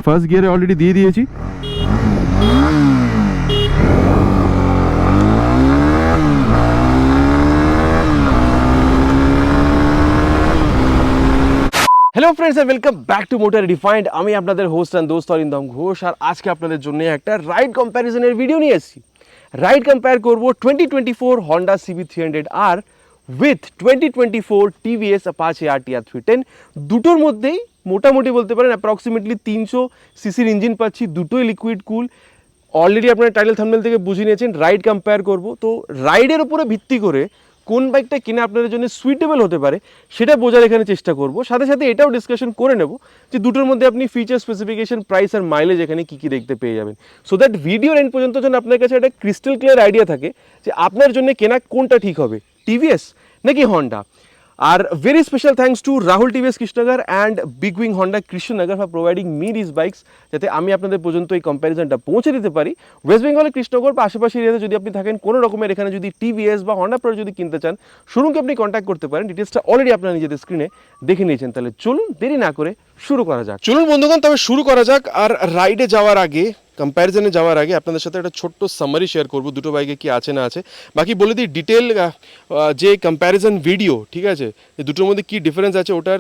First গিয়ারে already দিয়ে দিয়েছি। Hello friends and welcome back to motor refined. আমি আপনাদের হোস্ট অ্যান্ড দোস্ত অরিন্দম ঘোষ, আর আজকে আপনাদের জন্য একটা রাইড কম্প্যারিজনের ভিডিও নিয়ে এসেছি। রাইড কম্পেয়ার করব 2024 Honda CB300R with 2024 TVS Apache RTR 310। দুটোর মধ্যেই মোটামুটি বলতে পারেন অ্যাপ্রক্সিমেটলি 300 সিসির ইঞ্জিন পাচ্ছি, দুটোই লিকুইড কুল। অলরেডি আপনারা টাইটেল থাম্বনেল থেকে বুঝে নিয়েছেন রাইড কম্পেয়ার করব। তো রাইডের উপরে ভিত্তি করে কোন বাইকটা কিনা আপনাদের জন্য সুইটেবল হতে পারে সেটা বোঝার এখানে চেষ্টা করব। সাথে সাথে এটাও ডিসকাশন করে নেব যে দুটোর মধ্যে আপনি ফিচার স্পেসিফিকেশন, প্রাইস আর মাইলেজ এখানে কী কী দেখতে পেয়ে যাবেন, সো দ্যাট ভিডিওর এন্ড পর্যন্ত যেন আপনার কাছে একটা ক্রিস্টাল ক্লিয়ার আইডিয়া থাকে যে আপনার জন্য কেনা কোনটা ঠিক হবে, টিভিএস নাকি Honda. Are very special thanks to Rahul TVS Krishnanagar and big wing Honda Krishnanagar for providing me this bikes, যাতে আমি আপনাদের পর্যন্ত এই কম্প্যারিজনটা পৌঁছে দিতে পারি। ওয়েস্ট বেঙ্গলের কৃষ্ণনগর বা আশেপাশে এরিয়াতে যদি আপনি থাকেন, কোনো রকমের এখানে যদি টিভিএস বা হন্ডা প্রোডাক্ট যদি কিনতে চান, শোরুমকে আপনি কন্ট্যাক্ট করতে পারেন। ডিটেলসটা অলরেডি আপনারা নিজেদের স্ক্রিনে দেখে নিয়েছেন। তাহলে চলুন দেরি না করে শুরু করা যাক। চলুন বন্ধুগণ, তবে শুরু করা যাক। আর রাইডে যাওয়ার আগে, কম্প্যারিজনে যাওয়ার আগে আপনাদের সাথে একটা ছোট্ট সামারি শেয়ার করবো দুটো বাইকে কি আছে না আছে। বাকি বলে দিই ডিটেল যে কম্প্যারিজন ভিডিও, ঠিক আছে, যে দুটোর মধ্যে কী ডিফারেন্স আছে ওটার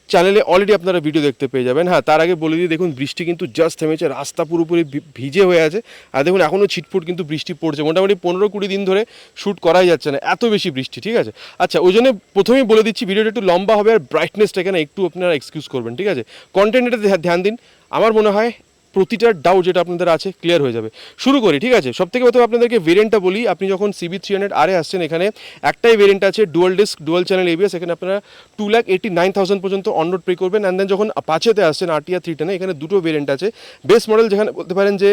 চ্যানেলে অলরেডি আপনারা ভিডিও দেখতে পেয়ে যাবেন। হ্যাঁ, তার আগে বলে দিই, দেখুন বৃষ্টি কিন্তু জাস্ট থেমেছে, রাস্তা পুরোপুরি ভিজে হয়ে আছে। আর দেখুন এখনও ছিটফুট কিন্তু বৃষ্টি পড়ছে, মোটামুটি 15-20 দিন ধরে শ্যুট করাই যাচ্ছে না, এত বেশি বৃষ্টি, ঠিক আছে। আচ্ছা, ওই জন্য প্রথমেই বলে দিচ্ছি ভিডিওটা একটু লম্বা হবে, আর ব্রাইটনেসটা এখানে একটু আপনারা এক্সকিউজ করবেন, ঠিক আছে। কন্টেন্টটা ধ্যান দিন, আমার মনে হয় প্রতিটা ডাউট যেটা আপনাদের আছে ক্লিয়ার হয়ে যাবে। শুরু করি, ঠিক আছে। সব থেকে প্রথমে আপনাদেরকে ভেরিয়েন্টটা বলি। আপনি যখন CB300R আসছেন, এখানে একটাই ভেরিয়েন্ট আছে, dual disk dual channel ABS। এখানে আপনারা 2,89,000 পর্যন্ত অন রোড পে করবেন। অ্যান্ড দেন যখন আপাচেতে আসছেন RTR 310, এখানে দুটো ভেরিয়েন্ট আছে। বেস মডেল যেখানে বলতে পারেন যে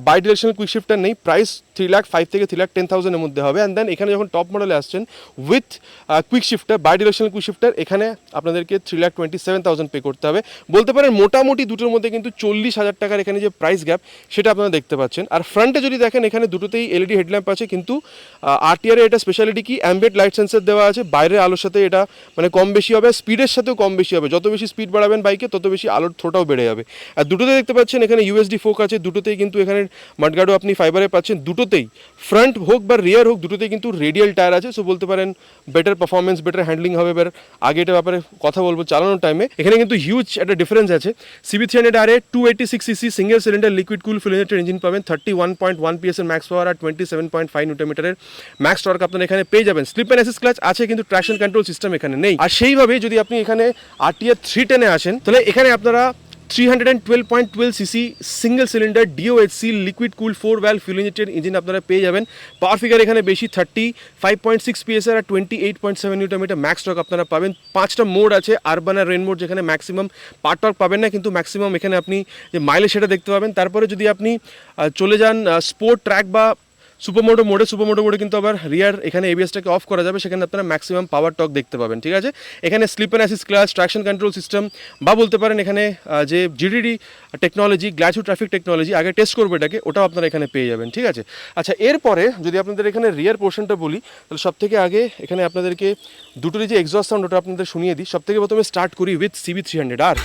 বাই ডিরেকশনাল কুইক শিফটার নেই, প্রাইস 3,05,000 থেকে 3,10,000 এর মধ্যে হবে। অ্যান্ড দেন এখানে যখন টপ মডেলে আসছেন with quick shifter, bidirectional quick shifter, এখানে আপনাদেরকে 3,27,000 পে করতে হবে। বলতে পারেন মোটামুটি দুটোর মধ্যে কিন্তু 40,000 টাকার এখানে যে প্রাইস গ্যাপ সেটা আপনারা দেখতে পাচ্ছেন। আর ফ্রন্টে যদি দেখেন, এখানে দুটোতেই LED হেডল্যাম্প আছে, কিন্তু RTR এর এটা স্পেশালিটি কি, অ্যাম্বিয়েন্ট লাইট সেন্সর দেওয়া আছে। বাইরের আলোর সাথে এটা মানে কম বেশি হবে, স্পিডের সাথেও কম বেশি হবে। যত বেশি স্পিড বাড়াবেন বাইকে, তত বেশি আলোর থ্রোটাও বেড়ে যাবে। আর দুটোতে দেখতে পাচ্ছেন এখানে USD ফোক আছে, দুটোতেই কিন্তু এখানে মাডগার্ডও আপনি ফাইবারে পাচ্ছেন। দুটোতেই ফ্রন্ট হোক বা রিয়ার হোক, দুটোতেই কিন্তু রেডিয়াল টায়ার আছে। সো বলতে পারেন বেটার পারফরমেন্স, বেটার হ্যান্ডলিং হবে। এবার আগে এটার ব্যাপারে কথা বলবো চালানোর টাইমে। এখানে কিন্তু হিউজ একটা ডিফারেন্স আছে। CB300R 286cc single cylinder liquid cool fuel injected engine পাবেন, 31.1 PS এর ম্যাক্স পাওয়ার আর 27.5 নিউটন-মিটারের ম্যাক্স টর্ক আপনারা এখানে পেয়ে যাবেন। স্লিপ অ্যান্ড অ্যাসিস্ট ক্লাচ আছে, কিন্তু ট্র্যাকশন কন্ট্রোল সিস্টেম এখানে নেই। আর সেইভাবে যদি আপনি এখানে RTR 310 আসেন, তাহলে এখানে আপনারা 312.12cc single cylinder DOHC liquid কুল 4 ভ্যালভ ফুয়েল ইঞ্জেক্টেড ইঞ্জিন আপনারা পেয়ে যাবেন। পাওয়ার ফিগার এখানে বেশি, 35.6 PS আর 28.7 নিউটন-মিটার ম্যাক্স টর্ক আপনারা পাবেন। 5টা মোড আছে, আরবান আর রেন মোড, যেখানে ম্যাক্সিমাম পাওয়ার টর্ক পাবেন না, কিন্তু ম্যাক্সিমাম এখানে আপনি যে মাইলেজ সেটা দেখতে পাবেন। তারপরে যদি আপনি চলে যান স্পোর্ট, ট্র্যাক বা সুপারমোটো মোডে কিন্তু আবার রিয়ার এখানে ABSটাকে অফ করা যাবে, সেখানে আপনারা ম্যাক্সিমাম পাওয়ার টর্ক দেখতে পাবেন, ঠিক আছে। এখানে slip and assist clutch, traction control system, বা বলতে পারেন এখানে যে GDD technology, glass traffic technology, আগে টেস্ট করবো এটাকে, ওটাও আপনারা এখানে পেয়ে যাবেন, ঠিক আছে। আচ্ছা, এরপরে যদি আপনাদের এখানে রিয়ার পোর্শনটা বলি, তাহলে সব থেকে আগে এখানে আপনাদেরকে দুটোরই যে এক্সস্ট সাউন্ড ওটা আপনাদের শুনিয়ে দিই। সব থেকে প্রথমে স্টার্ট করি উইথ CB300R।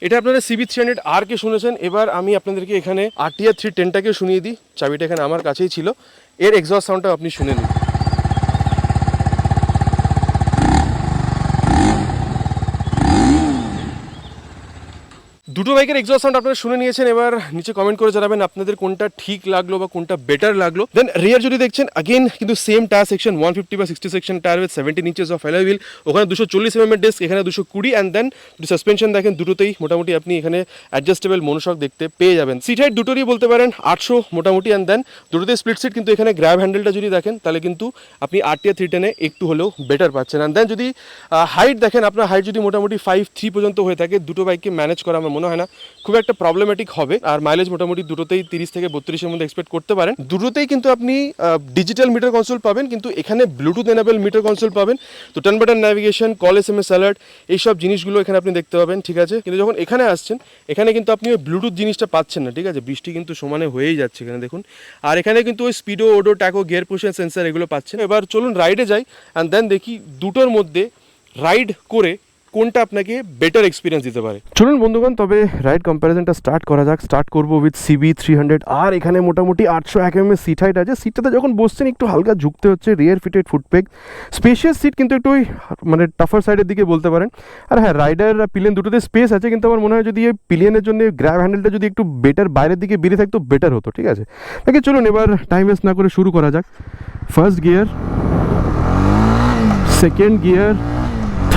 এটা আপনারা CB300R কে শুনেছেন। এবার আমি আপনাদেরকে এখানে RTR 310টাকে শুনিয়ে দিই। চাবিটা এখানে আমার কাছেই ছিল, এর এক্সস্ট সাউন্ডটা আপনি শুনে নিন। দুটো বাইকের এক্সস্ট সাউন্ড আপনারা শুনে নিয়েছেন। এবার নিচে কমেন্ট করে জানাবেন আপনাদের কোনটা ঠিক লাগলো বা কোনটা বেটার লাগলো। দেন রিয়ার যদি দেখছেন, अगेन কিন্তু same tyre section, 150/60 section tyre with 17 inches of alloy wheel. ওখানে 240 mm এর ডিস্ক, এখানে 220। অ্যান্ড দেন যদি সাসপেনশন দেখেন, দুটোতেই মোটামুটি আপনি এখানে অ্যাডজাস্টেবল মনোশক দেখতে পেয়ে যাবেন। সিট হাইট দুটোরই বলতে পারেন 800 মোটামুটি। অ্যান্ড দেন দুটোতেই স্প্লিট সিট, কিন্তু এখানে গ্র্যাব হ্যান্ডেলটা যদি দেখেন, তাহলে কিন্তু আপনি RTR 310-এ একটু হলেও বেটার পাচ্ছেন। অ্যান্ড দেন যদি হাইট দেখেন, আপনার হাইট যদি মোটামুটি 5'3" পর্যন্ত হয়ে থাকে, দুটো বাইককে ম্যানেজ করা আমার মনে মনে হয় না খুব একটা প্রবলেমেটিক হবে। আর মাইলেজ মোটামুটি দুটোতেই 30 থেকে 32-এর মধ্যে এক্সপেক্ট করতে পারেন। দুটোতেই কিন্তু আপনি ডিজিটাল মিটার কনসোল পাবেন, কিন্তু এখানে ব্লুটুথ এনেবল মিটার কনসোল পাবেন। তো turn button navigation, call SMS alert, এইসব জিনিসগুলো এখানে আপনি দেখতে পাবেন, ঠিক আছে। কিন্তু যখন এখানে আসছেন, এখানে কিন্তু আপনি ওই ব্লুটুথ জিনিসটা পাচ্ছেন না, ঠিক আছে। বৃষ্টি কিন্তু সমানে হয়েই যাচ্ছে এখানে দেখুন। আর এখানে কিন্তু ওই speedo, odo, tacho, gear position sensor এগুলো পাচ্ছেন। এবার চলুন রাইডে যাই অ্যান্ড দেন দেখি দুটোর মধ্যে রাইড করে কোনটা আপনাকে বেটার এক্সপিরিয়েন্স দিতে পারে। চলুন বন্ধুগণ, তবে রাইড কম্প্যারিজনটা স্টার্ট করা যাক। স্টার্ট করবো উইথ CB300। আর এখানে মোটামুটি 801 mm সিট হাইট আছে। সিটটাতে যখন বসছেন একটু হালকা ঝুঁকতে হচ্ছে, রিয়ার ফিটেড ফুটপেগ, স্পেশিয়াস সিট, কিন্তু একটু ওই মানে টাফার সাইডের দিকে বলতে পারেন। আর হ্যাঁ, রাইডার পিলিয়ন দুটোতে স্পেস আছে, কিন্তু আমার মনে হয় যদি এই পিলিয়নের জন্য গ্র্যাব হ্যান্ডেলটা যদি একটু বেটার বাইরের দিকে বেরিয়ে থাকতো বেটার হতো, ঠিক আছে। তাকে চলুন এবার টাইম ওয়েস্ট না করে শুরু করা যাক। First gear, second gear,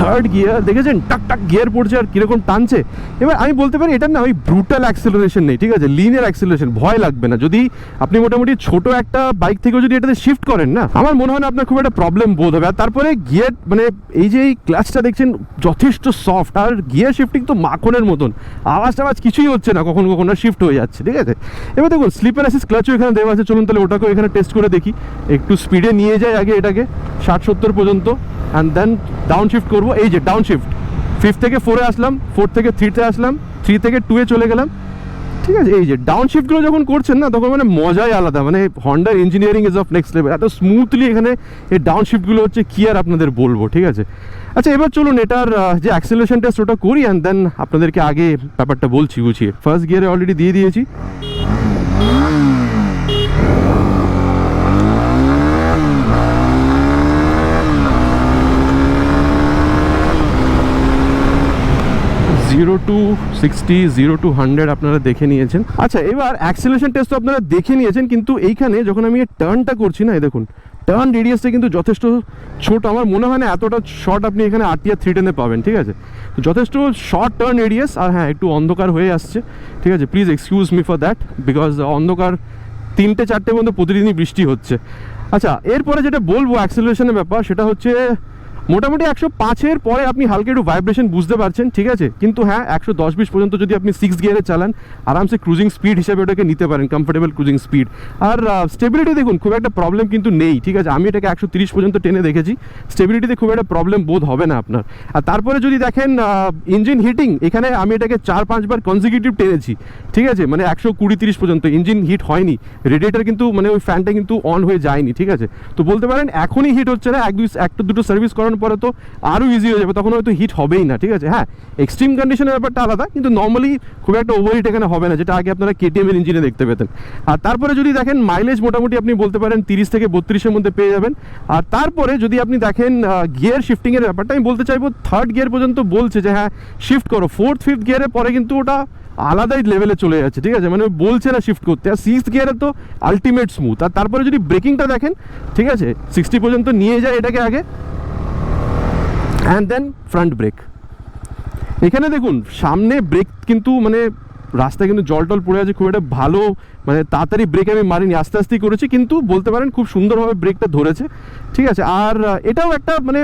third gear, দেখেছেন টাক টাক গিয়ার পড়ছে আর কীরকম টানছে। এবার আমি বলতে পারি এটার না ওই ব্রুটাল অ্যাক্সেলারেশন নেই, ঠিক আছে, লিনিয়ার অ্যাক্সেলারেশন, ভয় লাগবে না। যদি আপনি মোটামুটি ছোট একটা বাইক থেকেও যদি এটাতে শিফট করেন না, আমার মনে হয় না আপনার খুব একটা প্রবলেম বোধ হবে। আর তারপরে গিয়ার মানে এই যে এই ক্লাচটা দেখছেন যথেষ্ট সফট, আর গিয়ার শিফটিং তো মাখনের মতন, আওয়াজ টাওয়াজ কিছুই হচ্ছে না, কখনো কখনো শিফট হয়ে যাচ্ছে, ঠিক আছে। এবার দেখুন স্লিপার অ্যাসিস ক্লাচও এখানে দেওয়া আছে। চলুন তাহলে ওটাকেও এখানে টেস্ট করে দেখি। একটু স্পিডে নিয়ে যাই আগে এটাকে 60-70 পর্যন্ত, অ্যান্ড দেন ডাউন শিফট করবো। এই যে ডাউন শিফট, 5 থেকে 4-এ আসলাম, 4 থেকে 3-তে আসলাম, 3 থেকে 2-এ চলে গেলাম, ঠিক আছে। এই যে ডাউন শিফটগুলো যখন করছেন না, তখন মানে মজাই আলাদা, মানে হন্ডার engineering is of next level. এত স্মুথলি এখানে এই ডাউন শিফটগুলো হচ্ছে কি আর আপনাদের বলবো, ঠিক আছে। আচ্ছা এবার চলুন এটার যে অ্যাক্সেলারেশন টেস্ট ওটা করি, অ্যান্ড দেন আপনাদেরকে আগে ব্যাপারটা বলছি গুছিয়ে। ফার্স্ট গিয়ারে অলরেডি দিয়ে দিয়েছি। 0 to 60, 0 to 100 আপনারা দেখে নিয়েছেন। আচ্ছা এবার অ্যাক্সেলারেশন টেস্ট তো আপনারা দেখে নিয়েছেন, কিন্তু এইখানে যখন আমি টার্নটা করছি না, দেখুন টার্ন রেডিয়াসটা কিন্তু যথেষ্ট ছোট। আমার মনে হয় না এতটা শর্ট আপনি এখানে RTR 310-এ পাবেন, ঠিক আছে। তো যথেষ্ট শর্ট টার্ন রেডিয়াস। আর হ্যাঁ, একটু অন্ধকার হয়ে আসছে, ঠিক আছে, please excuse me for that, because অন্ধকার 3-4 পর্যন্ত প্রতিদিনই বৃষ্টি হচ্ছে। আচ্ছা এরপরে যেটা বলবো অ্যাক্সেলারেশনের ব্যাপার, সেটা হচ্ছে মোটামুটি 105-এর পরে আপনি হালকা একটু ভাইব্রেশন বুঝতে পারছেন, ঠিক আছে। কিন্তু হ্যাঁ, 110-20 পর্যন্ত যদি আপনি 6 গিয়ারে চালান, আরামসে ক্রুজিং স্পিড হিসেবে ওটাকে নিতে পারেন, কমফোর্টেবল ক্রুজিং স্পিড। আর স্টেবিলিটি দেখুন খুব একটা প্রবলেম কিন্তু নেই, ঠিক আছে। আমি এটাকে 130 পর্যন্ত টেনে দেখেছি, স্টেবিলিটিতে খুব একটা প্রবলেম বোধ হবে না আপনার। আর তারপরে যদি দেখেন ইঞ্জিন হিটিং, এখানে আমি এটাকে 4-5 বার কনজিকিউটিভ টেনেছি, ঠিক আছে, মানে 120-30 পর্যন্ত ইঞ্জিন হিট হয়নি। রেডিয়েটার কিন্তু মানে ওই ফ্যানটা কিন্তু অন হয়ে যায়নি, ঠিক আছে। তো বলতে পারেন এখনই হিট হচ্ছে না, 1-2 সার্ভিস করানোর পরে তো আরও ইজি হয়ে যাবে, তখন হয়তো হিট হবেই না, ঠিক আছে। হ্যাঁ, এক্সট্রিম কন্ডিশনের ব্যাপারটা আলাদা, কিন্তু নর্মালি খুব একটা ওভারহিট এখানে হবে না, যেটা আগে আপনারা KTM এর ইঞ্জিনে দেখতে পেতেন। আর তারপরে যদি দেখেন মাইলেজ মোটামুটি আপনি বলতে পারেন 30 থেকে 32-এর মধ্যে পেয়ে যাবেন। আর তারপরে যদি আপনি দেখেন গিয়ার শিফটিংয়ের ব্যাপারটা, আমি বলতে চাইবো 3rd গিয়ার পর্যন্ত বলছে যে হ্যাঁ শিফট করো, 4th 5th গিয়ারের পরে কিন্তু ওটা আলাদাই লেভেলে চলে যাচ্ছে, ঠিক আছে, মানে বলছে না শিফট করতে। আর 6th গিয়ারে তো আলটিমেট স্মুথ। আর তারপরে যদি ব্রেকিংটা দেখেন, ঠিক আছে, 60 পর্যন্ত নিয়ে যায় এটাকে আগে, অ্যান্ড দেন ফ্রন্ট ব্রেক। এখানে দেখুন সামনে ব্রেক কিন্তু মানে রাস্তায় কিন্তু জল টল পড়ে আছে, খুব একটা ভালো মানে তাড়াতাড়ি ব্রেক আমি মারিনি, আস্তে আস্তেই করেছি, কিন্তু বলতে পারেন খুব সুন্দরভাবে ব্রেকটা ধরেছে, ঠিক আছে। আর এটাও একটা মানে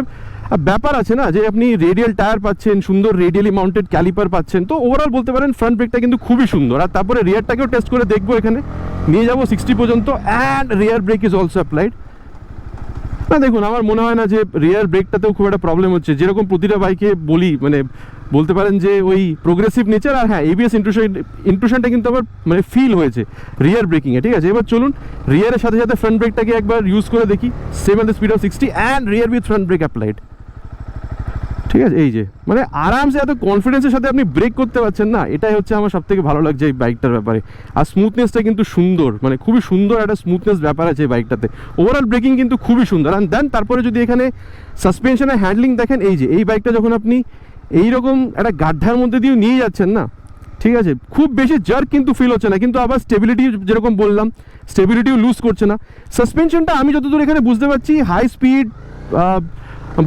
ব্যাপার আছে না, যে আপনি রেডিয়াল টায়ার পাচ্ছেন, সুন্দর রেডিয়ালি মাউন্টেড ক্যালিপার পাচ্ছেন, তো ওভারঅল বলতে পারেন ফ্রন্ট ব্রেকটা কিন্তু খুবই সুন্দর। আর তারপরে রিয়ারটাকেও টেস্ট করে দেখবো, এখানে নিয়ে যাবো 60 পর্যন্ত, and rear brake is also applied. না দেখুন, আমার মনে হয় না যে রিয়ার ব্রেকটাতেও খুব একটা প্রবলেম হচ্ছে, যেরকম প্রতিটা বাইকে বলি, মানে বলতে পারেন যে ওই প্রোগ্রেসিভ নেচার। আর হ্যাঁ, ABS ইন্ট্রুশনটা কিন্তু আবার মানে ফিল হয়েছে রিয়ার ব্রেকিংয়ে, ঠিক আছে। এবার চলুন রিয়ারের সাথে সাথে ফ্রন্ট ব্রেকটাকে একবার ইউজ করে দেখি, 7 the speed of 60 and rear with front break applied, ঠিক আছে। এই যে মানে আরামসে এত কনফিডেন্সের সাথে আপনি ব্রেক করতে পারছেন না, এটাই হচ্ছে আমার সব থেকে ভালো লাগছে এই বাইকটার ব্যাপারে। আর স্মুথনেসটা কিন্তু সুন্দর, মানে খুবই সুন্দর একটা স্মুথনেস ব্যাপার আছে এই বাইকটাতে। ওভারঅল ব্রেকিং কিন্তু খুবই সুন্দর। অ্যান্ড দেন তারপরে যদি এখানে সাসপেনশনের হ্যান্ডলিং দেখেন, এই যে এই বাইকটা যখন আপনি এইরকম একটা গাড্ডার মধ্যে দিয়ে নিয়ে যাচ্ছেন না, ঠিক আছে, খুব বেশি জার্ক কিন্তু ফিল হচ্ছে না, কিন্তু আবার স্টেবিলিটি যেরকম বললাম, স্টেবিলিটিও লুজ করছে না। সাসপেনশনটা আমি যতদূর এখানে বুঝতে পারছি হাই স্পিড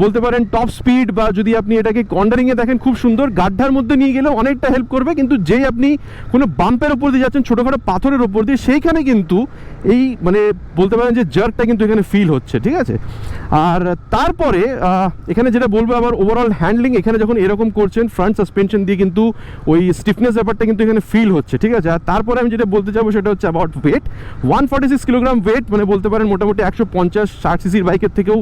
বলতে পারেন টপ স্পিড, বা যদি আপনি এটাকে কর্নারিংয়ে দেখেন খুব সুন্দর, গাড্ডার মধ্যে নিয়ে গেলেও অনেকটা হেল্প করবে। কিন্তু যেই আপনি কোনো বাম্পের ওপর দিয়ে যাচ্ছেন, ছোটোখাটো পাথরের ওপর দিয়ে, সেইখানে কিন্তু এই মানে বলতে পারেন যে জার্কটা কিন্তু এখানে ফিল হচ্ছে, ঠিক আছে। আর তারপরে এখানে যেটা বলবো আবার ওভারঅল হ্যান্ডলিং, এখানে যখন এরকম করছেন ফ্রন্ট সাসপেনশন দিয়ে কিন্তু ওই স্টিফনেস ব্যাপারটা কিন্তু এখানে ফিল হচ্ছে, ঠিক আছে। আর তারপরে আমি যেটা বলতে চাবো সেটা হচ্ছে অ্যাবাউট ওয়েট, 146 কিলোগ্রাম ওয়েট, মানে বলতে পারেন মোটামুটি 150-60 সিসির বাইকের থেকেও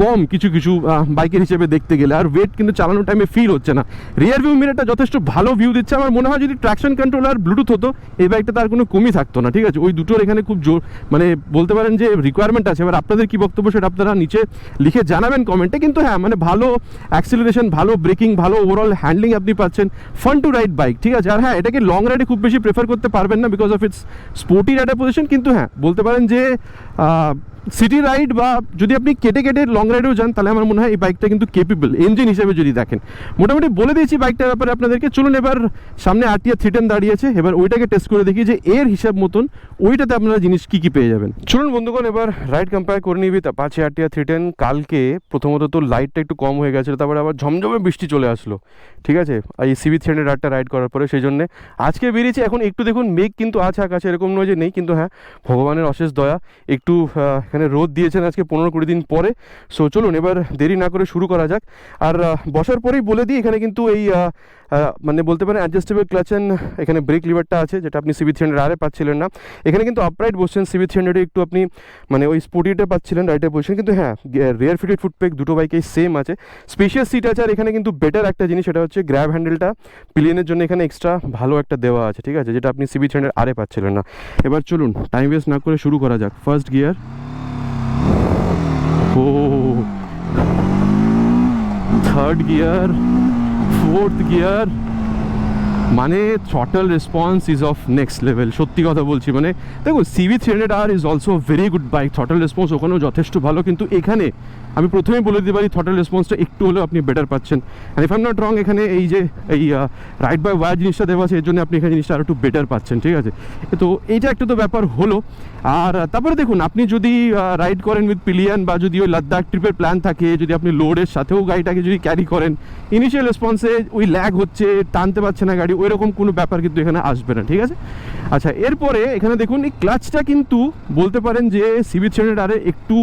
কম কিছু কিছু বাইকের হিসেবে দেখতে গেলে। আর ওয়েট কিন্তু চালানোর টাইমে ফিল হচ্ছে না। রিয়ার ভিউ মিররটা যথেষ্ট ভালো ভিউ দিচ্ছে। আমার মনে হয় যদি ট্র্যাকশন কন্ট্রোল আর ব্লুটুথ হতো এই বাইকটা তার কোনো কমই থাকতো না, ঠিক আছে। ওই দুটোর এখানে খুব জোর মানে বলতে পারেন যে রিকোয়ারমেন্ট আছে। এবার আপনাদের কি বক্তব্য সেটা আপনারা নিচে লিখে জানাবেন কমেন্টে। কিন্তু হ্যাঁ, মানে ভালো অ্যাক্সিলারেশন, ভালো ব্রেকিং, ভালো ওভারঅল হ্যান্ডলিং আপনি পাচ্ছেন। ফান টু রাইড বাইক, ঠিক আছে। আর হ্যাঁ, এটাকে লং রাইডে খুব বেশি প্রেফার করতে পারবেন না because of its sporty rider position. কিন্তু হ্যাঁ, বলতে পারেন যে সিটি রাইড বা যদি আপনি কেটে কেটে লং রাইডেও যান, তাহলে আমার মনে হয় এই বাইকটা কিন্তু কেপেবল ইঞ্জিন হিসেবে যদি দেখেন। মোটামুটি বলে দিয়েছি বাইকটার ব্যাপারে আপনাদেরকে। চলুন এবার সামনে RTR 310 দাঁড়িয়েছে, এবার ওইটাকে টেস্ট করে দেখি যে এর হিসাব মতন ওইটাতে আপনারা জিনিস কী কী পেয়ে যাবেন। চলুন বন্ধুগণ, এবার রাইড কম্পেয়ার করে নিবি Apache RTR 310। কালকে প্রথমত তো লাইটটা একটু কম হয়ে গেছিলো, তারপরে আবার ঝমঝমে বৃষ্টি চলে আসলো, ঠিক আছে, এই CB300 রাইডটা রাইড করার পরে। সেই জন্যে আজকে বেরিয়েছি। এখন একটু দেখুন মেঘ কিন্তু আছে আকাশে, এরকম নয় যে নেই, কিন্তু হ্যাঁ ভগবানের অশেষ দয়া, একটু এখানে রোদ দিয়েছেন আজকে 15-20 দিন পরে। সো চলুন এবার দেরি না করে শুরু করা যাক। আর বসার পরেই বলে দিই, এখানে কিন্তু এই মানে বলতে পারেন অ্যাডজাস্টেবল ক্লাচ অ্যান্ড এখানে ব্রেক লিভারটা আছে, যেটা আপনি CB300 আরে পাচ্ছিলেন না। এখানে কিন্তু আপরাইট বসছেন, CB300 একটু আপনি মানে ওই স্পোর্টিটা পাচ্ছিলেন রাইটের পজিশন। কিন্তু হ্যাঁ, রিয়ার ফিটেড ফুটপেক দুটো বাইকেই সেম আছে, স্পেশিয়াস সিট আছে। আর এখানে কিন্তু বেটার একটা জিনিস, সেটা হচ্ছে গ্র্যাব হ্যান্ডেলটা পিলিয়নের জন্য এখানে এক্সট্রা ভালো একটা দেওয়া আছে, ঠিক আছে, যেটা আপনি CB300 আরে পাচ্ছিলেন না। এবার চলুন টাইম ওয়েস্ট না করে শুরু করা যাক। ফার্স্ট গিয়ার, ও থার্ড গিয়ার, ফোর্থ গিয়ার, মানে throttle response is of next level. সত্যি কথা বলছি, মানে দেখুন CB300R is also very good bike, throttle response ওখানেও যথেষ্ট ভালো। কিন্তু এখানে আমি প্রথমেই বলে দিতে পারি থ্রটল রেসপন্সটা একটু হলেও আপনি বেটার পাচ্ছেন। And if I am not wrong, এখানে এই যে এই রাইড বাই ওয়ার জিনিসটা দেওয়া আছে, এর জন্য আপনি এখানে জিনিসটা আরও একটু বেটার পাচ্ছেন, ঠিক আছে। তো এইটা একটা তো ব্যাপার হলো। আর তারপরে দেখুন, আপনি যদি রাইড করেন উইথ পিলিয়ন, বা যদি ওই লাদাখ ট্রিপের প্ল্যান থাকে, যদি আপনি লোডের সাথেও গাড়িটাকে যদি ক্যারি করেন, ইনিশিয়াল রেসপন্সে ওই ল্যাগ হচ্ছে, টানতে পারছে না গাড়ি, ওই রকম কোনো ব্যাপার কিন্তু এখানে আসবে না, ঠিক আছে। আচ্ছা, এরপরে এখানে দেখুন এই ক্লাচটা কিন্তু বলতে পারেন যে CB300 একটু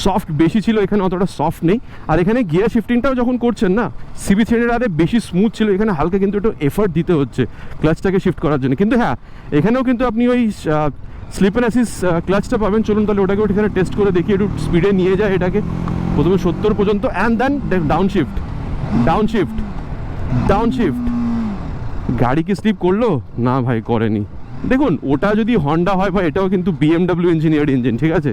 সফট বেশি ছিল, এখানে অতটা সফট নেই। আর এখানে গিয়ার শিফটিংটাও যখন করছেন না, CB300 বেশি স্মুথ ছিল, এখানে হালকা কিন্তু একটু এফর্ট দিতে হচ্ছে ক্লাচটাকে শিফট করার জন্য। কিন্তু হ্যাঁ, এখানেও কিন্তু আপনি ওই স্লিপ অ্যান্ড অ্যাসিস্ট ক্লাচটা পাবেন। চলুন তাহলে ওটাকে এখানে টেস্ট করে দেখি, একটু স্পিডে নিয়ে যায় এটাকে প্রথমে 70 পর্যন্ত, and then down shift, down shift, down shift. গাড়ি কি স্লিপ করলো? না ভাই, করেনি। দেখুন ওটা যদি হন্ডা হয় ভাই, এটাও কিন্তু BMW ইঞ্জিনিয়ার্ড ইঞ্জিন, ঠিক আছে।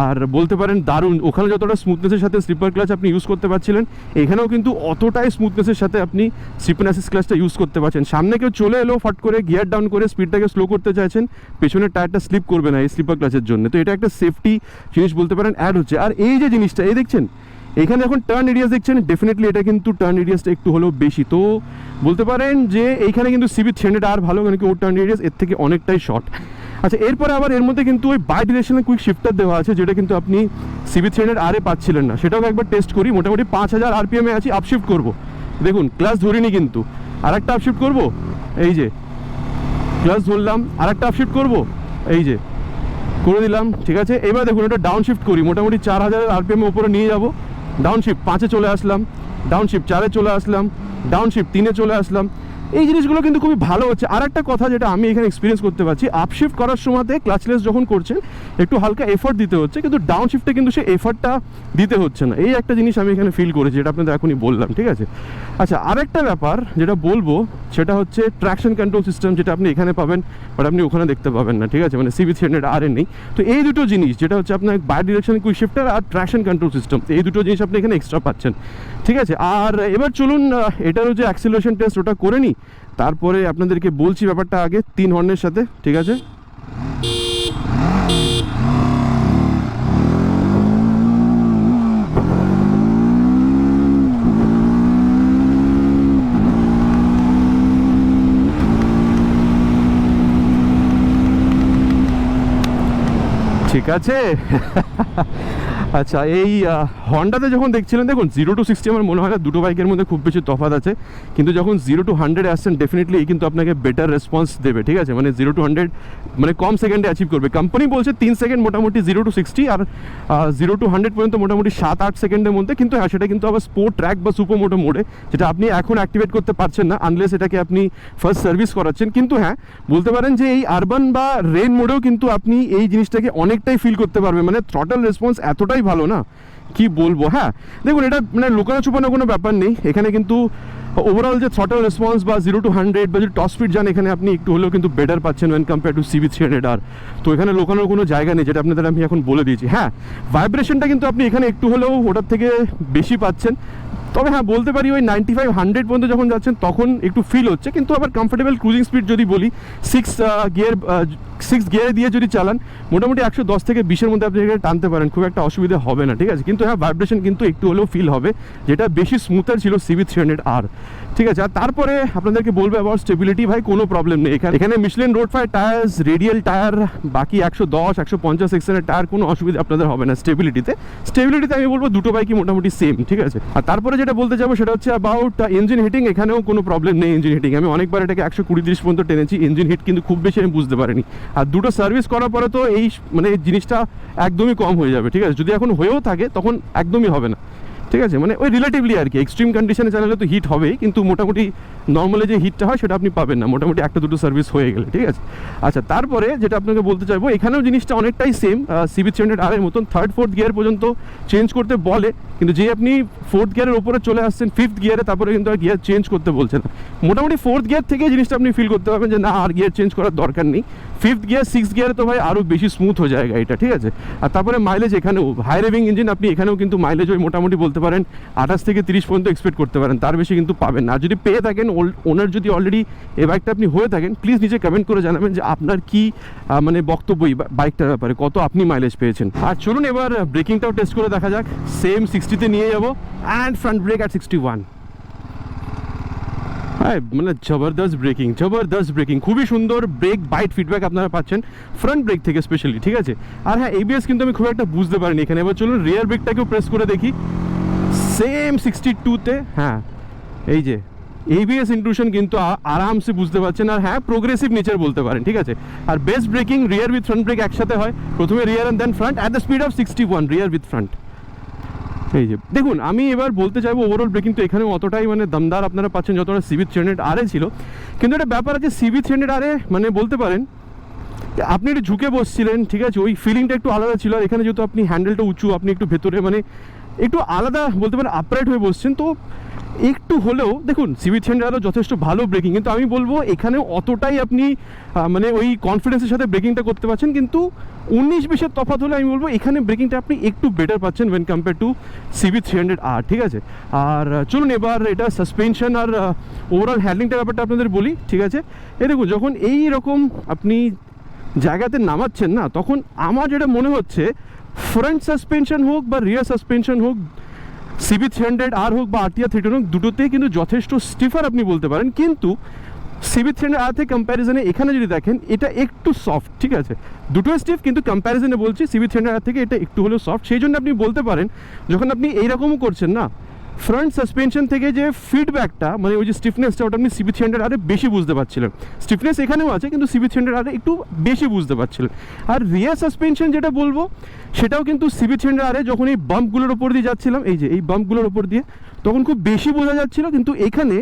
আর বলতে পারেন দারুণ, ওখানে যতটা স্মুথনেসের সাথে স্লিপার ক্লাচ আপনি ইউজ করতে পারছিলেন, এখানেও কিন্তু অতটাই স্মুথনেসের সাথে আপনি স্লিপ অ্যান্ড অ্যাসিস্ট ক্লাচটা ইউজ করতে পারছেন। সামনে কেউ চলে এলো, ফট করে গিয়ার ডাউন করে স্পিডটাকে স্লো করতে চাইছেন, পেছনের টায়ারটা স্লিপ করবে না এই স্লিপার ক্লাচের জন্য। তো এটা একটা সেফটি জিনিস বলতে পারেন অ্যাড হচ্ছে। আর এই যে জিনিসটা এই দেখছেন, এখানে এখন টার্ন এরিয়াস দেখছেন, ডেফিনেটলি এটা কিন্তু টার্ন এরিয়াসটা একটু হলেও বেশি। তো বলতে পারেন যে এইখানে কিন্তু CB300 ভালো, কারণ কি ওর টার্ন এরিয়াস এর থেকে অনেকটাই শর্ট। আচ্ছা, এরপরে আবার এর মধ্যে কিন্তু ওই বাই ডিরেকশনাল কুইক শিফটার দেওয়া আছে, যেটা কিন্তু আপনি CB300 পাচ্ছিলেন না। সেটাও একবার টেস্ট করি। মোটামুটি 5000 RPM আছি, আপশিফট করবো, দেখুন ক্লাস ধরিনি কিন্তু আর একটা আপশিফট করবো, এই যে ক্লাস ধরলাম, আর একটা আপশিফট করবো, এই যে করে দিলাম, ঠিক আছে। এবার দেখুন এটা ডাউন শিফট করি, মোটামুটি 4000 RPM উপরে নিয়ে যাবো, ডাউন শিফট 5-এ চলে আসলাম, ডাউন শিফট 4-এ চলে আসলাম, ডাউন শিফট 3-এ চলে আসলাম। এই জিনিসগুলো কিন্তু খুবই ভালো হচ্ছে। আর একটা কথা যেটা আমি এখানে এক্সপিরিয়েন্স করতে পারছি, আপশিফট করার সময়তে ক্লাচলেস যখন করছেন একটু হালকা এফর্ট দিতে হচ্ছে, কিন্তু ডাউন শিফটে কিন্তু সেই এফর্টটা দিতে হচ্ছে না। এই একটা জিনিস আমি এখানে ফিল করেছি, যেটা আপনাদের এখনই বললাম, ঠিক আছে। আচ্ছা, আরেকটা ব্যাপার যেটা বলবো সেটা হচ্ছে ট্র্যাকশন কন্ট্রোল সিস্টেম, যেটা আপনি এখানে পাবেন বাট আপনি ওখানে দেখতে পাবেন না, ঠিক আছে, মানে CB300 নেই। তো এই দুটো জিনিস, যেটা হচ্ছে আপনার বাই ডিরেকশন কুইক শিফটার আর ট্র্যাকশন কন্ট্রোল সিস্টেম, এই দুটো জিনিস আপনি এখানে এক্সট্রা পাচ্ছেন, ঠিক আছে। আর এবার চলুন এটারও যে অ্যাক্সিলারেশন টেস্ট ওটা করে নিই, তারপরে আপনাদেরকে বলছি ব্যাপারটা আগে 3 হর্নের সাথে, ঠিক আছে। ঠিক আছে। আচ্ছা, এই হন্ডাতে যখন দেখছিলেন, দেখুন 0 to 60 আমার মনে হয় না দুটো বাইকের মধ্যে খুব বেশি তফাৎ আছে, কিন্তু যখন 0 to 100 আসছেন ডেফিনেটলি কিন্তু আপনাকে বেটার রেসপন্স দেবে, ঠিক আছে। মানে 0 to 100 মানে কম সেকেন্ডে অ্যাচিভ করবে। কোম্পানি বলছে 3 সেকেন্ড মোটামুটি 0 to 60, আর 0 to 100 পর্যন্ত মোটামুটি 7-8 সেকেন্ডের মধ্যে। কিন্তু হ্যাঁ, সেটা কিন্তু আবার স্পোর্ট ট্র্যাক বা সুপার মোটো মোডে, যেটা আপনি এখন অ্যাক্টিভেট করতে পারছেন না আনলেস এটাকে আপনি ফার্স্ট সার্ভিস করাচ্ছেন। কিন্তু হ্যাঁ, বলতে পারেন যে এই আরবান বা রেন মোডেও কিন্তু আপনি এই জিনিসটাকে অনেকটাই ফিল করতে পারবেন। মানে থ্রটল রেসপন্স এতটাই ভালো না, কি বলবো। হ্যাঁ দেখুন, এটা মানে লুকানো ছুপানো কোনো ব্যাপার নেই এখানে, কিন্তু ওভারঅল যে থ্রটল রেসপন্স বা 0 to 100 বা যদি টপ স্পিড যান, এখানে আপনি একটু হলেও কিন্তু বেটার পাচ্ছেন ওয়েন কম্পেয়ার টু CB300R। তো এখানে লুকানোর কোনো জায়গা নেই, যেটা আপনাদের আমি এখন বলে দিয়েছি। হ্যাঁ, ভাইব্রেশনটা কিন্তু আপনি এখানে একটু হলেও ওটার থেকে বেশি পাচ্ছেন। তবে হ্যাঁ, বলতে পারি ওই 95-100 পর্যন্ত যখন যাচ্ছেন তখন একটু ফিল হচ্ছে। কিন্তু আবার কমফোর্টেবল ক্রুজিং স্পিড যদি বলি, 6 গিয়ারে দিয়ে যদি চালান, মোটামুটি 110 থেকে 20-এর মধ্যে আপনি এখানে টানতে পারেন, খুব একটা অসুবিধা হবে না, ঠিক আছে। কিন্তু হ্যাঁ, ভাইব্রেশন কিন্তু একটু হলেও ফিল হবে, যেটা বেশি স্মুথার ছিল CB300R, ঠিক আছে। আর তারপরে আপনাদেরকে বলবো আবার স্টেবিলিটি, ভাই কোনো প্রবলেম নেই এখানে Michelin road fire tyres, radial tyre, বাকি 110-150 সেকশনের টায়ার, কোনো অসুবিধা আপনাদের হবে না স্টেবিলিটিতে। আমি বলবো দুটো বাইকই মোটামুটি সেম, ঠিক আছে। আর তারপরে যেটা বলতে যাবো সেটা হচ্ছে অ্যাবাউট ইঞ্জিন হিটিং। এখানেও কোনো প্রবলেম নেই ইঞ্জিন হিটিং। আমি অনেকবার এটাকে 120-130 পর্যন্ত টেনেছি, ইঞ্জিন হিট কিন্তু খুব বেশি আমি বুঝতে পারিনি। আর দুটো সার্ভিস করার পরে তো এই মানে জিনিসটা একদমই কম হয়ে যাবে, ঠিক আছে। যদি এখন হয়েও থাকে তখন একদমই হবে না, ঠিক আছে। মানে ওই রিলেটিভলি আর কি, এক্সট্রিম কন্ডিশনে চালালে তো হিট হবেই, কিন্তু মোটামুটি নর্মালি যে হিটটা হয় সেটা আপনি পাবেন না মোটামুটি 1-2 সার্ভিস হয়ে গেলে, ঠিক আছে। আচ্ছা, তারপরে যেটা আপনাকে বলতে চাইবো, এখানেও জিনিসটা অনেকটাই সেম CB300R এর মতন 3rd-4th গিয়ার পর্যন্ত চেঞ্জ করতে বলে, কিন্তু যে আপনি 4th গিয়ারের ওপরে চলে আসছেন 5th গিয়ারে, তারপরে কিন্তু আর গিয়ার চেঞ্জ করতে বলছে না। মোটামুটি 4th গিয়ার থেকে জিনিসটা আপনি ফিল করতে পারবেন যে না, আর গিয়ার চেঞ্জ করার দরকার নেই। 5th গিয়ার 6th গিয়ারে তো ভাই আরও বেশি স্মুথ হয়ে যায় গাড়িটা, ঠিক আছে। আর তারপরে মাইলেজ, এখানেও হাই রেভিং ইঞ্জিন, আপনি এখানেও কিন্তু মাইলেজ ওই মোটামুটি বলতে পারেন 28 থেকে 30 পর্যন্ত এক্সপেক্ট করতে পারেন, তার বেশি কিন্তু পাবেন না। আর যদি পেয়ে থাকেন, ওনার যদি অলরেডি এই বাইকটা আপনি হয়ে থাকেন, প্লিজ নিচে কমেন্ট করে জানাবেন যে আপনার কি মানে বক্তব্য এই বাইকটার ব্যাপারে, কত আপনি মাইলেজ পেয়েছেন। আর চলুন এবার ব্রেকিংটাও টেস্ট করে দেখা যাক। সেম 60-তে নিয়ে যাবো, অ্যান্ড ফ্রন্ট ব্রেক অ্যাট 61। হ্যাঁ, মানে জবরদস্ত ব্রেকিং, খুবই সুন্দর ব্রেক বাইট ফিডব্যাক আপনারা পাচ্ছেন ফ্রন্ট ব্রেক থেকে স্পেশালি, ঠিক আছে। আর হ্যাঁ, ABS কিন্তু আমি খুব একটা বুঝতে পারিনি এখানে। এবার চলুন রিয়ার ব্রেকটাকেও প্রেস করে দেখি, সেম 62-তে। হ্যাঁ, এই যে ABS ইনক্লুশন কিন্তু আরামসে বুঝতে পারছেন। আর হ্যাঁ, প্রোগ্রেসিভ নেচার বলতে পারেন, ঠিক আছে। আর best braking rear with front brake একসাথে হয়, প্রথমে rear and then front at the speed of 61, rear with front. এই যে দেখুন, আমি এবার বলতে চাইবো ওভারঅল ব্রেকিং তো এখানে অতটাই মানে দমদার আপনারা পাচ্ছেন যতটা CB300R ছিল। কিন্তু একটা ব্যাপার আছে, CB300R মানে বলতে পারেন আপনি একটু ঝুঁকে বসছিলেন, ঠিক আছে, ওই ফিলিংটা একটু আলাদা ছিল। আর এখানে যেহেতু আপনি হ্যান্ডেলটা উঁচু, আপনি একটু ভেতরে মানে একটু আলাদা বলতে পারেন আপরাইট হয়ে বসছেন, তো একটু হলেও দেখুন CB300R যথেষ্ট ভালো ব্রেকিং, কিন্তু আমি বলবো এখানে অতটাই আপনি মানে ওই কনফিডেন্সের সাথে ব্রেকিংটা করতে পারছেন। কিন্তু 19-20-এর তফাৎ হলে আমি বলবো এখানে ব্রেকিংটা আপনি একটু বেটার পাচ্ছেন ওয়েন কম্পেয়ার টু CB300R, ঠিক আছে। আর চলুন এবার এটা সাসপেনশন আর ওভারঅল হ্যান্ডলিংটার ব্যাপারটা আপনাদের বলি, ঠিক আছে। এই দেখুন, যখন এই রকম আপনি জায়গাতে নামাচ্ছেন না, তখন আমার যেটা মনে হচ্ছে ফ্রন্ট সাসপেনশন হোক বা রিয়ার সাসপেনশন হোক, CB300R হোক বা RTR 310 হোক, দুটোতেই কিন্তু যথেষ্ট স্টিফার আপনি বলতে পারেন। কিন্তু CB300R থেকে কম্প্যারিজনে এখানে যদি দেখেন, এটা একটু সফট, ঠিক আছে। দুটোই স্টিফ, কিন্তু কম্প্যারিজনে বলছি CB300R থেকে এটা একটু হলেও সফট। সেই জন্য আপনি বলতে পারেন যখন আপনি এইরকমও করছেন না, ফ্রন্ট সাসপেনশন থেকে যে ফিডব্যাকটা মানে ওই যে স্টিফনেসটা, ওটা আপনি CB300R বেশি বুঝতে পারছিলেন। স্টিফনেস এখানেও আছে, কিন্তু CB300R একটু বেশি বুঝতে পারছিলেন। আর রিয়ার সাসপেনশন যেটা বলবো, সেটাও কিন্তু CB300R যখন এই বাম্পগুলোর ওপর দিয়ে যাচ্ছিলাম, এই যে এই বাম্পগুলোর ওপর দিয়ে, তখন খুব বেশি বোঝা যাচ্ছিল। কিন্তু এখানে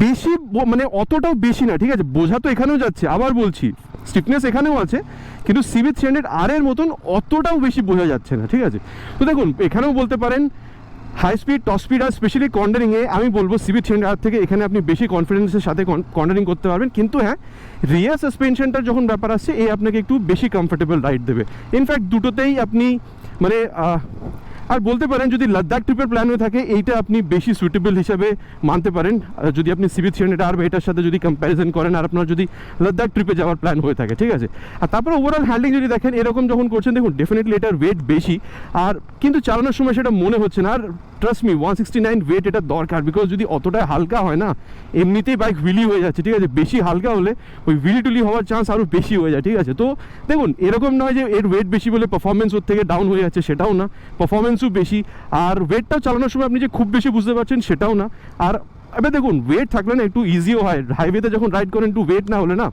বেশি মানে অতটাও বেশি না, ঠিক আছে। বোঝা তো এখানেও যাচ্ছে, আবার বলছি স্টিফনেস এখানেও আছে, কিন্তু CB300R মতন অতটাও বেশি বোঝা যাচ্ছে না, ঠিক আছে। তো দেখুন, এখানেও বলতে পারেন হাই স্পিড, টপ স্পিড আর স্পেশালি কর্নারিংয়ে আমি বলবো CB300R থেকে এখানে আপনি বেশি কনফিডেন্সের সাথে কর্নারিং করতে পারবেন। কিন্তু হ্যাঁ, রিয়ার সাসপেনশনটার যখন ব্যাপার আসছে, আপনাকে একটু বেশি কমফোর্টেবল রাইড দেবে। ইনফ্যাক্ট দুটোতেই আপনি মানে আর বলতে পারেন যদি লাদাখ ট্রিপের প্ল্যান হয়ে থাকে এইটা আপনি বেশি সুইটেবল হিসাবে মানতে পারেন, যদি আপনি CB300R বা এটার সাথে যদি কম্প্যারিজন করেন আর আপনার যদি লাদাখ ট্রিপে যাওয়ার প্ল্যান হয়ে থাকে, ঠিক আছে। আর তারপরে ওভারঅল হ্যান্ডলিং যদি দেখেন এরকম যখন করছেন, দেখুন ডেফিনেটলি এটার ওয়েট বেশি, আর কিন্তু চালানোর সময় সেটা মনে হচ্ছে না। আর ট্রাস্ট মি 169 ওয়েট এটা দরকার, বিকজ যদি অতটা হালকা হয় না এমনিতেই বাইক হুইলি হয়ে যাচ্ছে, ঠিক আছে। বেশি হালকা হলে ওই হুইলি টুলি হওয়ার চান্স আরও বেশি হয়ে যায়, ঠিক আছে। তো দেখুন এরকম নয় যে এর ওয়েট বেশি বলে পারফরমেন্স ওর থেকে ডাউন হয়ে যাচ্ছে, সেটাও না, পারফরমেন্সও বেশি, আর ওয়েটটাও চালানোর সময় আপনি যে খুব বেশি বুঝতে পারছেন সেটাও না। আর এবার দেখুন ওয়েট থাকলে না একটু ইজিও হয়, হাইওয়েতে যখন রাইড করেন একটু ওয়েট না হলে না,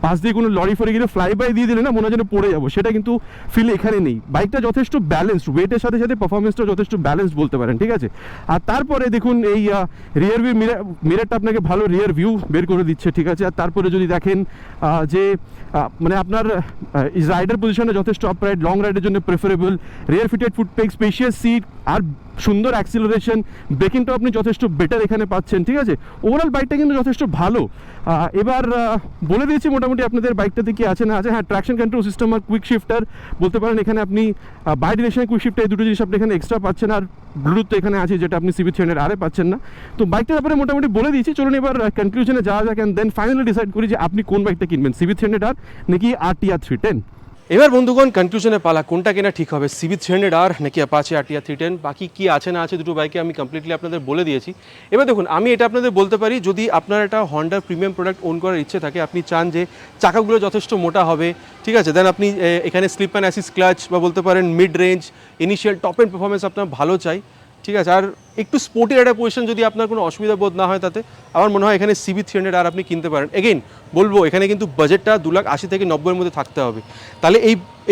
পাশ দিয়ে কোনো লরি ফরে গেলে ফ্লাই বাই দিয়ে দিলে না মনে হয় যেন পড়ে যাবো, সেটা কিন্তু ফিল এখানে নেই। বাইকটা যথেষ্ট ব্যালেন্সড, ওয়েটের সাথে সাথে পারফরমেন্সটা যথেষ্ট ব্যালেন্সড বলতে পারেন, ঠিক আছে। আর তারপরে দেখুন এই রিয়ার ভিউ মিরারটা আপনাকে ভালো রিয়ার ভিউ বের করে দিচ্ছে, ঠিক আছে। আর তারপরে যদি দেখেন যে মানে আপনার রাইডার পজিশনে যথেষ্ট আপরাইট, লং রাইডের জন্য প্রেফারেবল, রিয়ার ফিটেড ফুটপেক, স্পেশিয়াস সিট, আর সুন্দর অ্যাক্সিলারেশন, ব্রেকিংটাও আপনি যথেষ্ট বেটার এখানে পাচ্ছেন, ঠিক আছে। ওভারঅল বাইকটা কিন্তু যথেষ্ট ভালো। এবার বলে দিয়েছি মোটামুটি আপনাদের বাইকটাতে কি আছে না আছে। হ্যাঁ, ট্র্যাকশন কন্ট্রোল সিস্টেম আর কুইক শিফটার বলতে পারেন এখানে আপনি বাই ডিরেকশন কুইক শিফটার, এই দুটো জিনিস আপনি এখানে এক্সট্রা পাচ্ছেন, আর ব্লুটুথ তো এখানে আছে যেটা আপনি CB300R পাচ্ছেন না। তো বাইকটার ব্যাপারে মোটামুটি বলে দিয়েছি, চলুন এবার কনক্লুশনে যাওয়া যাক, অ্যান্ড দেন ফাইনালি ডিসাইড করি যে আপনি কোন বাইকটা কিনবেন, CB300R নাকি RTR 310। এবার বন্ধুগণ কনক্লুশনে পালা, কোনটা কেনা ঠিক হবে, CB300R নাকি অ্যাপাচে RTR 310। বাকি কি আছে না আছে দুটো বাইকে আমি কমপ্লিটলি আপনাদের বলে দিয়েছি। এবার দেখুন আমি এটা আপনাদের বলতে পারি, যদি আপনার একটা হন্ডা প্রিমিয়াম প্রোডাক্ট ওন করার ইচ্ছে থাকে, আপনি চান যে চাকাগুলো যথেষ্ট মোটা হবে, ঠিক আছে, দেন আপনি এখানে স্লিপ অ্যান্ড অ্যাসিস্ট ক্লাচ বা বলতে পারেন mid range initial top end performance আপনার ভালো চাই, ঠিক আছে, আর একটু স্পোর্টি রাইডার পজিশন যদি আপনার কোনো অসুবিধা বোধ না হয় তাতে আমার মনে হয় এখানে CB300R আপনি কিনতে পারেন। এগেইন বলবো এখানে কিন্তু বাজেটটা 2,80,000 থেকে 90,000 মধ্যে থাকতে হবে, তাহলে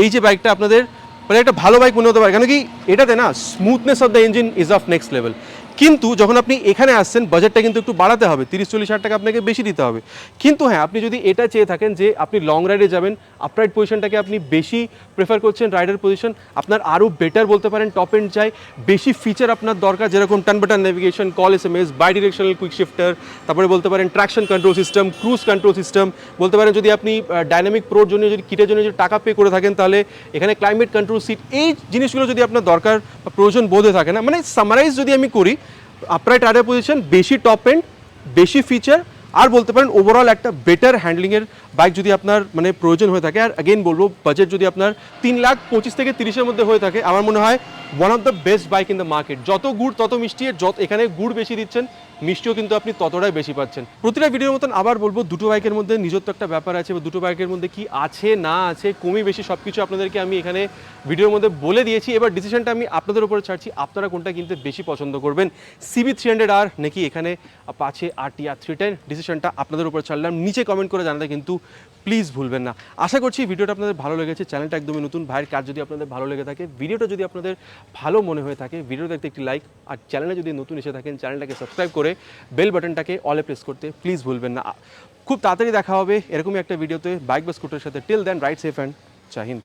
এই যে বাইকটা আপনাদের মানে একটা ভালো বাইক মনে হতে পারে, কেন কি এটাতে না smoothness of the engine is of next level. কিন্তু যখন আপনি এখানে আসছেন বাজেটটা কিন্তু একটু বাড়াতে হবে, 30-40,000 টাকা আপনাকে বেশি দিতে হবে। কিন্তু হ্যাঁ, আপনি যদি এটা চেয়ে থাকেন যে আপনি লং রাইডে যাবেন, আপরাইট পজিশনটাকে আপনি বেশি প্রেফার করছেন, রাইডার পজিশন আপনার আরও বেটার বলতে পারেন, টপ এন্ড চাই, বেশি ফিচার আপনার দরকার, যেরকম turn button navigation, call SMS, bidirectional quick shifter, তারপরে বলতে পারেন traction control system, cruise control system, বলতে পারেন যদি আপনি ডাইনামিক প্রোর জন্য যদি কিটের জন্য যদি টাকা পে করে থাকেন তাহলে এখানে ক্লাইমেট কন্ট্রোল সিট, এই জিনিসগুলো যদি আপনার দরকার বা প্রয়োজন বোধে থাকে না, মানে সামারাইজ যদি আমি করি, আপরাইট রাইডার পজিশন, বেশি টপ এন্ড, বেশি ফিচার, আর বলতে পারেন ওভারঅল একটা বেটার হ্যান্ডলিংয়ের বাইক যদি আপনার মানে প্রয়োজন হয়ে থাকে, আর অ্যাগেন বলবো বাজেট যদি আপনার 3,25,000 থেকে 30,000 মধ্যে হয়ে থাকে, আমার মনে হয় one of the best bike in the market. যত গুড় তত মিষ্টি, যত এখানে গুড় বেশি দিচ্ছেন, মিষ্টিও কিন্তু আপনি ততটাই বেশি পাচ্ছেন। প্রতিটা ভিডিওর মতন আবার বলবো, দুটো বাইকের মধ্যে নিজস্ব একটা ব্যাপার আছে, বা দুটো বাইকের মধ্যে কি আছে না আছে, কমই বেশি সব কিছু আপনাদেরকে আমি এখানে ভিডিওর মধ্যে বলে দিয়েছি। এবার ডিসিশনটা আমি আপনাদের উপরে ছাড়ছি, আপনারা কোনটা কিনতে বেশি পছন্দ করবেন, CB300R নাকি এখানে অ্যাপাচে RTR 310, ডিসিশনটা আপনাদের উপর ছাড়লাম। নিচে কমেন্ট করে জানাতে কিন্তু প্লিজ ভুলবেন না। আশা করছি ভিডিওটা আপনাদের ভালো লেগেছে। চ্যানেলটা একদমই নতুন, ভাইয়ের কাজ যদি আপনাদের ভালো লেগে থাকে, ভিডিওটা যদি আপনাদের ভালো মনে হয়ে থাকে, ভিডিও দেখতে একটি লাইক, আর চ্যানেলে যদি নতুন এসে থাকেন চ্যানেলটাকে সাবস্ক্রাইব করে বেল বাটনটাকে অলে প্রেস করতে প্লিজ ভুলবেন না। খুব তাড়াতাড়ি দেখা হবে এরকমই একটা ভিডিওতে বাইক বা স্কুটারের সাথে। Till then ride safe and Jai Hind.